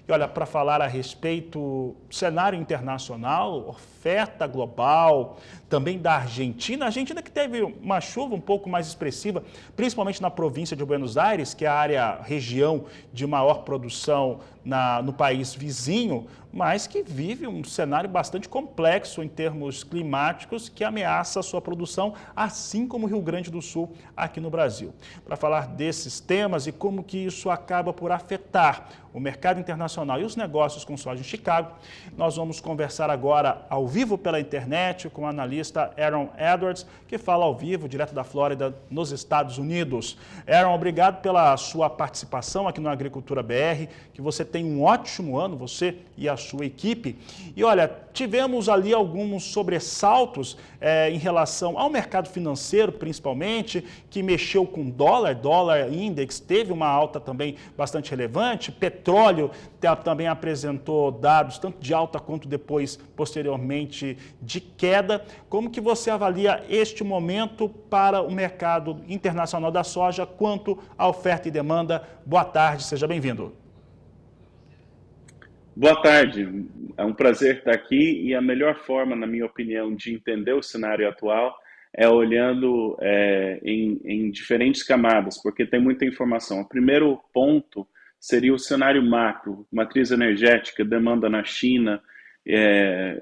E olha, para falar a respeito do cenário internacional, oferta global, também da Argentina. A Argentina que teve uma chuva um pouco mais expressiva, principalmente na província de Buenos Aires, que é a região de maior produção no país vizinho, mas que vive um cenário bastante complexo em termos climáticos que ameaça a sua produção, assim como o Rio Grande do Sul aqui no Brasil. Para falar desses temas e como que isso acaba por afetar o mercado internacional e os negócios com soja em Chicago, nós vamos conversar agora ao vivo pela internet com o analista Aaron Edwards, que fala ao vivo, direto da Flórida, nos Estados Unidos. Aaron, obrigado pela sua participação aqui no Agricultura BR, que você tem um ótimo ano, você e a sua equipe. E olha, tivemos ali alguns sobressaltos em relação ao mercado financeiro, principalmente, que mexeu com dólar index, teve uma alta também bastante relevante, petróleo também apresentou dados tanto de alta quanto depois, posteriormente, de queda. Como que você avalia este momento para o mercado internacional da soja quanto à oferta e demanda? Boa tarde, seja bem-vindo. Boa tarde, é um prazer estar aqui e a melhor forma, na minha opinião, de entender o cenário atual é olhando em diferentes camadas, porque tem muita informação. O primeiro ponto seria o cenário macro, matriz energética, demanda na China,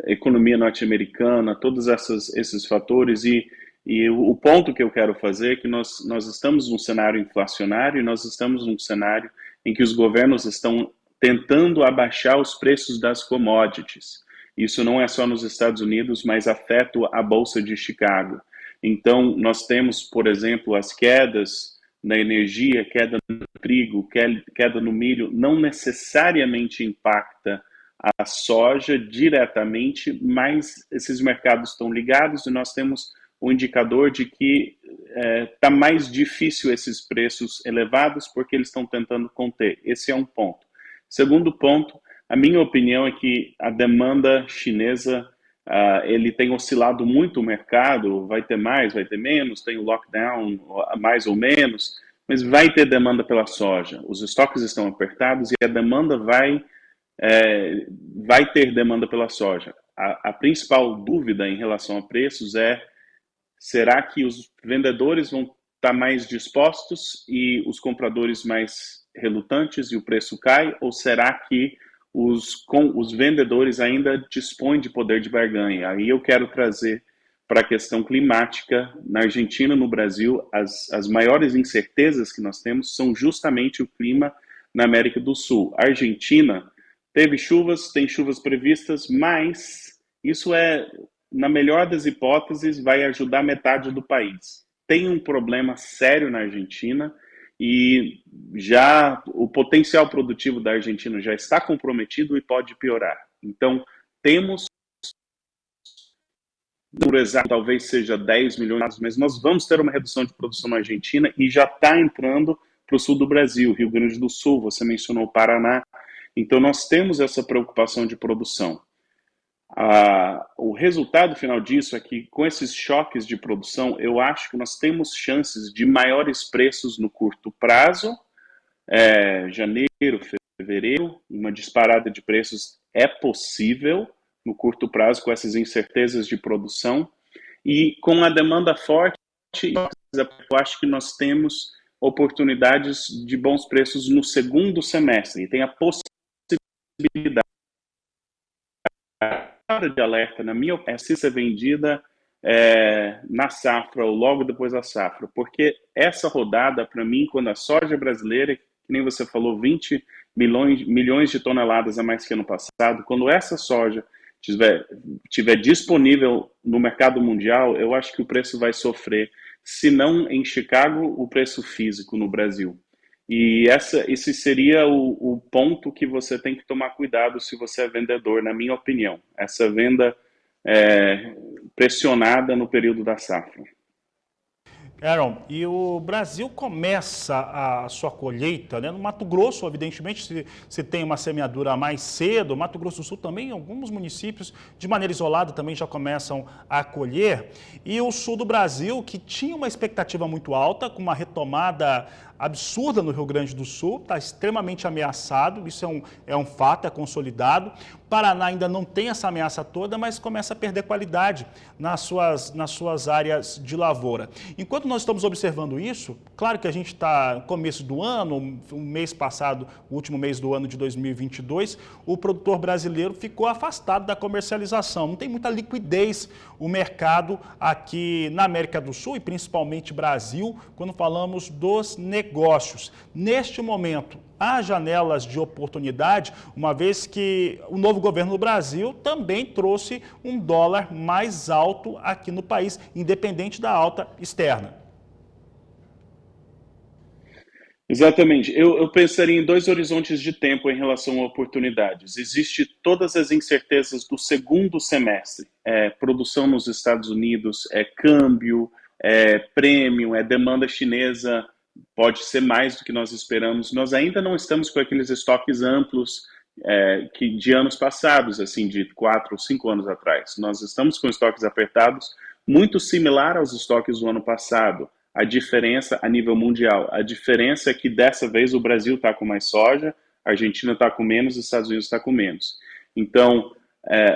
economia norte-americana, todos esses fatores e o ponto que eu quero fazer é que nós estamos num cenário inflacionário e nós estamos num cenário em que os governos estão tentando abaixar os preços das commodities. Isso não é só nos Estados Unidos, mas afeta a Bolsa de Chicago. Então, nós temos, por exemplo, as quedas na energia, queda no trigo, queda no milho, não necessariamente impacta a soja diretamente, mas esses mercados estão ligados e nós temos um indicador de que está mais difícil esses preços elevados porque eles estão tentando conter. Esse é um ponto. Segundo ponto, a minha opinião é que a demanda chinesa, ele tem oscilado muito o mercado, vai ter mais, vai ter menos, tem o lockdown, mais ou menos, mas vai ter demanda pela soja. Os estoques estão apertados e a demanda vai ter demanda pela soja. A principal dúvida em relação a preços será que os vendedores vão estar mais dispostos e os compradores mais relutantes e o preço cai, ou será que os vendedores ainda dispõem de poder de barganha? Aí eu quero trazer para a questão climática na Argentina, no Brasil, as maiores incertezas que nós temos são justamente o clima na América do Sul. A Argentina teve chuvas, tem chuvas previstas, mas isso na melhor das hipóteses, vai ajudar metade do país. Tem um problema sério na Argentina e já o potencial produtivo da Argentina já está comprometido e pode piorar. Então, temos, por exato, talvez seja 10 milhões, mas nós vamos ter uma redução de produção na Argentina e já está entrando para o sul do Brasil, Rio Grande do Sul, você mencionou o Paraná. Então, nós temos essa preocupação de produção. O resultado final disso é que, com esses choques de produção, eu acho que nós temos chances de maiores preços no curto prazo, janeiro, fevereiro, uma disparada de preços é possível no curto prazo com essas incertezas de produção, e com a demanda forte, eu acho que nós temos oportunidades de bons preços no segundo semestre, e tem a possibilidade de alerta, na minha opinião, se ser vendida na safra ou logo depois da safra, porque essa rodada, para mim, quando a soja brasileira, que nem você falou, 20 milhões de toneladas a mais que ano passado, quando essa soja estiver disponível no mercado mundial, eu acho que o preço vai sofrer, se não em Chicago, o preço físico no Brasil. E esse seria o ponto que você tem que tomar cuidado se você é vendedor, na minha opinião. Essa venda pressionada no período da safra. Aaron, e o Brasil começa a sua colheita, né? No Mato Grosso, evidentemente, se tem uma semeadura mais cedo, Mato Grosso do Sul também, alguns municípios, de maneira isolada, também já começam a colher. E o sul do Brasil, que tinha uma expectativa muito alta, com uma retomada absurda no Rio Grande do Sul, está extremamente ameaçado, isso é um fato, é consolidado. Paraná ainda não tem essa ameaça toda, mas começa a perder qualidade nas suas áreas de lavoura. Enquanto nós estamos observando isso, claro que a gente está no começo do ano, o mês passado, o último mês do ano de 2022, o produtor brasileiro ficou afastado da comercialização. Não tem muita liquidez o mercado aqui na América do Sul e principalmente Brasil, quando falamos dos negócios. Neste momento, há janelas de oportunidade, uma vez que o novo governo do Brasil também trouxe um dólar mais alto aqui no país, independente da alta externa. Exatamente. Eu pensaria em dois horizontes de tempo em relação a oportunidades. Existe todas as incertezas do segundo semestre. Produção nos Estados Unidos, câmbio, prêmio, demanda chinesa, pode ser mais do que nós esperamos. Nós ainda não estamos com aqueles estoques amplos que de anos passados, assim, de 4 ou 5 anos atrás. Nós estamos com estoques apertados, muito similar aos estoques do ano passado. A diferença a nível mundial, a diferença é que dessa vez o Brasil está com mais soja, a Argentina está com menos, os Estados Unidos está com menos. Então,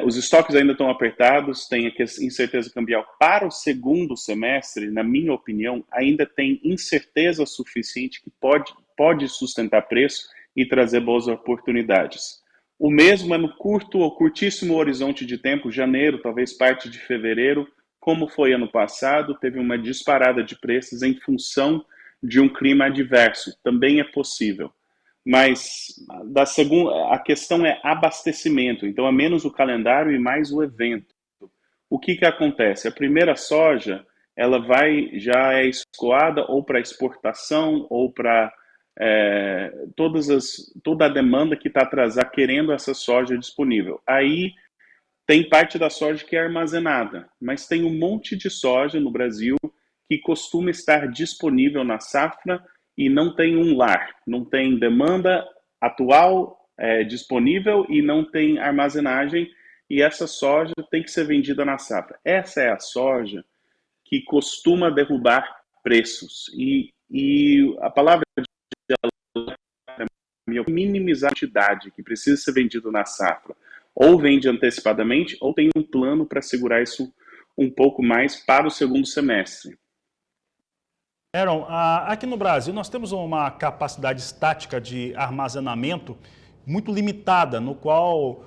os estoques ainda estão apertados, tem a incerteza cambial para o segundo semestre, na minha opinião, ainda tem incerteza suficiente que pode sustentar preço e trazer boas oportunidades. O mesmo é no curto ou curtíssimo horizonte de tempo, janeiro, talvez parte de fevereiro, como foi ano passado, teve uma disparada de preços em função de um clima adverso. Também é possível. Mas a questão é abastecimento. Então, é menos o calendário e mais o evento. O que acontece? A primeira soja, ela já é escoada ou para exportação ou para toda a demanda que está atrasada querendo essa soja disponível. Aí tem parte da soja que é armazenada, mas tem um monte de soja no Brasil que costuma estar disponível na safra e não tem um lar, não tem demanda atual disponível e não tem armazenagem, e essa soja tem que ser vendida na safra. Essa é a soja que costuma derrubar preços, e a palavra é minimizar a quantidade que precisa ser vendido na safra. Ou vende antecipadamente, ou tem um plano para segurar isso um pouco mais para o segundo semestre. Aaron, aqui no Brasil nós temos uma capacidade estática de armazenamento muito limitada, no qual,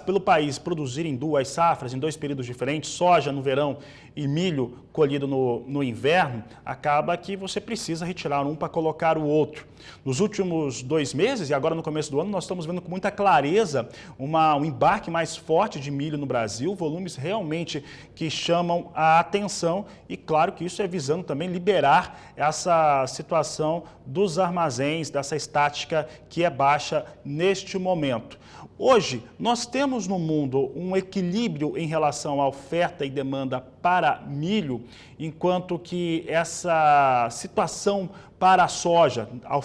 pelo país produzirem duas safras em dois períodos diferentes, soja no verão e milho colhido no inverno, acaba que você precisa retirar um para colocar o outro. Nos últimos 2 meses, e agora no começo do ano, nós estamos vendo com muita clareza um embarque mais forte de milho no Brasil, volumes realmente que chamam a atenção, e claro que isso é visando também liberar essa situação dos armazéns, dessa estática que é baixa neste momento. Hoje, nós temos no mundo um equilíbrio em relação à oferta e demanda para milho, enquanto que essa situação para a soja, a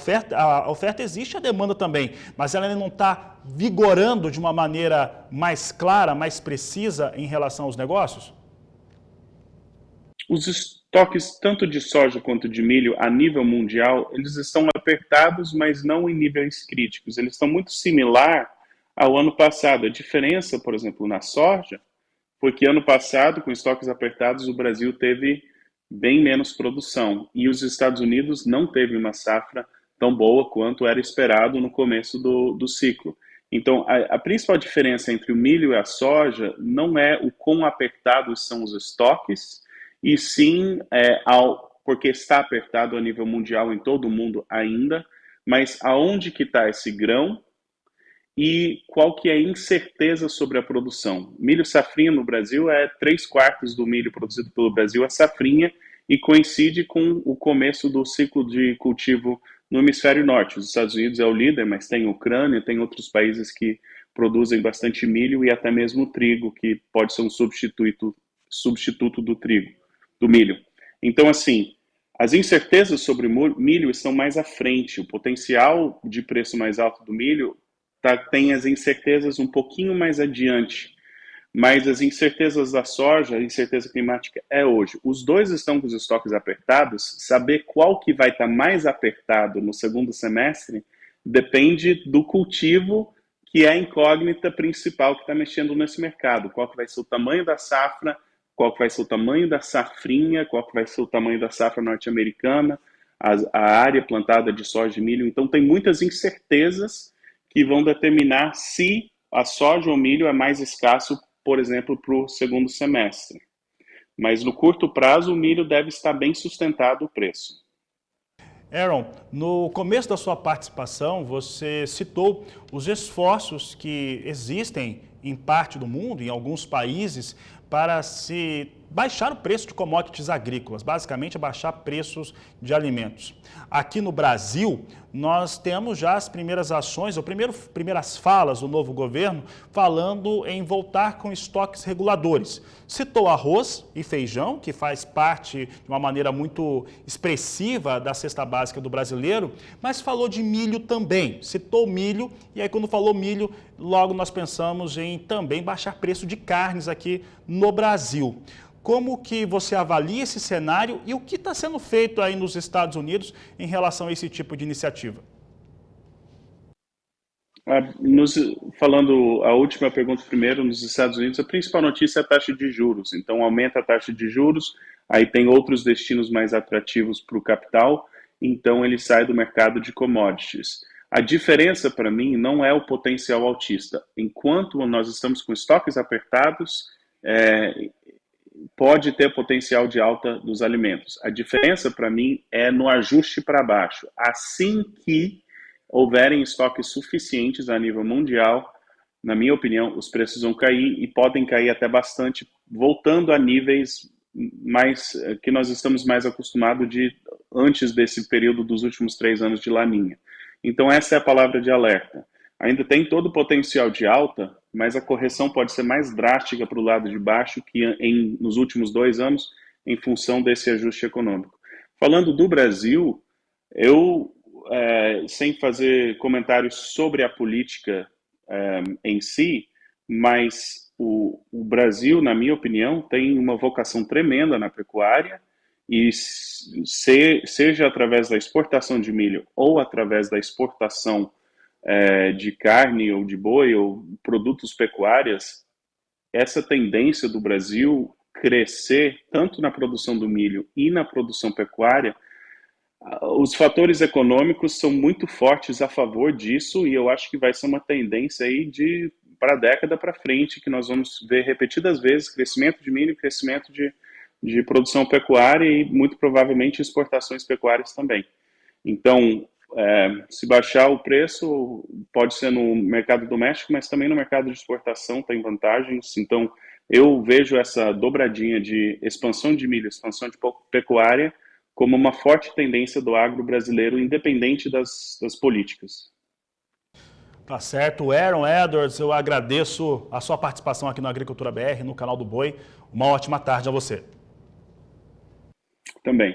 oferta existe, a demanda também, mas ela ainda não está vigorando de uma maneira mais clara, mais precisa em relação aos negócios? Os estoques tanto de soja quanto de milho a nível mundial, eles estão apertados, mas não em níveis críticos. Eles estão muito similar ao ano passado. A diferença, por exemplo, na soja, foi que ano passado, com estoques apertados, o Brasil teve bem menos produção e os Estados Unidos não teve uma safra tão boa quanto era esperado no começo do ciclo. Então, a principal diferença entre o milho e a soja não é o quão apertados são os estoques, e sim porque está apertado a nível mundial em todo o mundo ainda, mas aonde que está esse grão e qual que é a incerteza sobre a produção. Milho safrinha no Brasil 3/4 do milho produzido pelo Brasil é safrinha e coincide com o começo do ciclo de cultivo no hemisfério norte. Os Estados Unidos é o líder, mas tem Ucrânia, tem outros países que produzem bastante milho e até mesmo trigo, que pode ser um substituto do trigo, do milho. Então, assim, As incertezas sobre milho estão mais à frente. O potencial de preço mais alto do milho tem as incertezas um pouquinho mais adiante. Mas as incertezas da soja, a incerteza climática é hoje. Os dois estão com os estoques apertados. Saber qual que vai estar mais apertado no segundo semestre depende do cultivo, que é a incógnita principal que está mexendo nesse mercado. Qual que vai ser o tamanho da safra, qual que vai ser o tamanho da safrinha, qual que vai ser o tamanho da safra norte-americana, a área plantada de soja e milho. Então, tem muitas incertezas que vão determinar se a soja ou milho é mais escasso, por exemplo, para o segundo semestre. Mas no curto prazo, o milho deve estar bem sustentado o preço. Aaron, no começo da sua participação, você citou os esforços que existem em parte do mundo, em alguns países, para se baixar o preço de commodities agrícolas, basicamente baixar preços de alimentos. Aqui no Brasil, nós temos já as primeiras ações, ou primeiras falas do novo governo, falando em voltar com estoques reguladores. Citou arroz e feijão, que faz parte de uma maneira muito expressiva da cesta básica do brasileiro, mas falou de milho também. Citou milho, e aí quando falou milho, logo nós pensamos em também baixar preço de carnes aqui no Brasil. Como que você avalia esse cenário e o que está sendo feito aí nos Estados Unidos em relação a esse tipo de iniciativa? Falando a última pergunta primeiro, nos Estados Unidos, a principal notícia é a taxa de juros. Então, aumenta a taxa de juros, aí tem outros destinos mais atrativos para o capital, então ele sai do mercado de commodities. A diferença para mim não é o potencial altista. Enquanto nós estamos com estoques apertados, pode ter potencial de alta dos alimentos. A diferença para mim é no ajuste para baixo. Assim que houverem estoques suficientes a nível mundial, na minha opinião, os preços vão cair e podem cair até bastante, voltando a níveis mais que nós estamos mais acostumados de antes desse período dos últimos 3 anos de laninha. Então essa é a palavra de alerta. Ainda tem todo o potencial de alta, mas a correção pode ser mais drástica para o lado de baixo que nos últimos 2 anos, em função desse ajuste econômico. Falando do Brasil, eu sem fazer comentários sobre a política em si, mas o Brasil, na minha opinião, tem uma vocação tremenda na pecuária e seja através da exportação de milho ou através da exportação de carne ou de boi ou produtos pecuários, essa tendência do Brasil crescer tanto na produção do milho e na produção pecuária, os fatores econômicos são muito fortes a favor disso e eu acho que vai ser uma tendência aí para a década para frente, que nós vamos ver repetidas vezes crescimento de milho, crescimento de produção pecuária e muito provavelmente exportações pecuárias também. Então, se baixar o preço, pode ser no mercado doméstico, mas também no mercado de exportação tem vantagens. Então, eu vejo essa dobradinha de expansão de milho, expansão de pecuária, como uma forte tendência do agro brasileiro, independente das políticas. Tá certo. Aaron Edwards, eu agradeço a sua participação aqui no Agricultura BR, no canal do Boi. Uma ótima tarde a você. Também.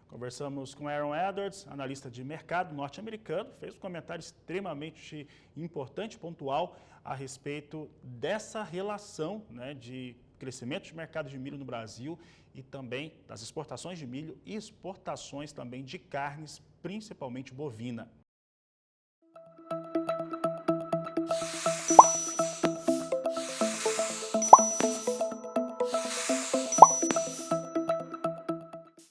Conversamos com Aaron Edwards, analista de mercado norte-americano, fez um comentário extremamente importante, pontual, a respeito dessa relação, né, de crescimento de mercado de milho no Brasil e também das exportações de milho e exportações também de carnes, principalmente bovina.